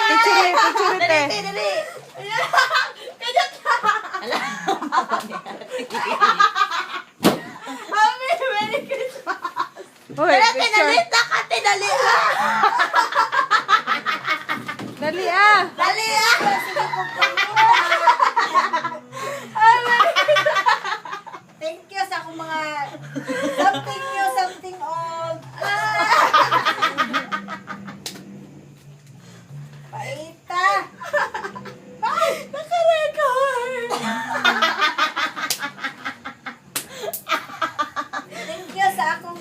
Picture te. Dali. Mami, Merry Christmas. Uy, Dali, picture. dali. Dali ah. Dali ah. Thank you sa akong mga something new, something old. Paita. Ay, naka-record. Thank you sa akong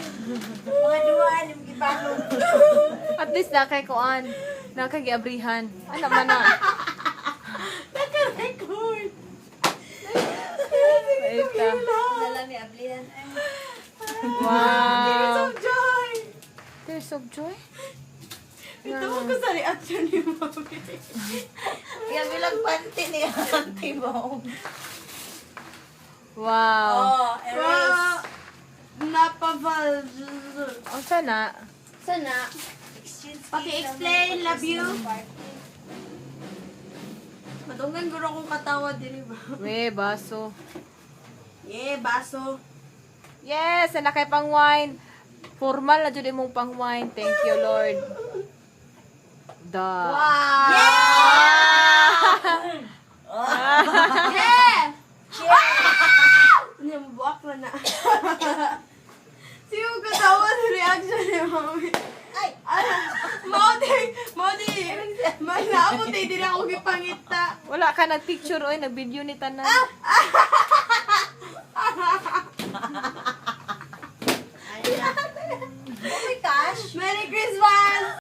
mga duwan yung gibalog. At least nakay kuan. Nakay giabrihan. Ano man na. Naka-record. Ita. Dala ni Ablihan. Wow. Joy. Tears of joy. Ito ko sa reaction ni Mami. Yung bilang panty ni Auntie Bong. Wow. Oh, erase. Napaval. Ang sana. Sana. Paki-explain, love you. Madungan guro akong katawa diri ba? We, baso. Yeah, baso. Yes, na kay pang wine. Formal na jud imong pang wine. Thank you, Lord. Wow! Yeah! Yeah! Hindi mo buwak na. Siyo katawa sa reaction ni Mami. Ay! Modi! Naabot eh, di na ako gipangita. Wala ka nag-picture oy, nag-video ni tanan.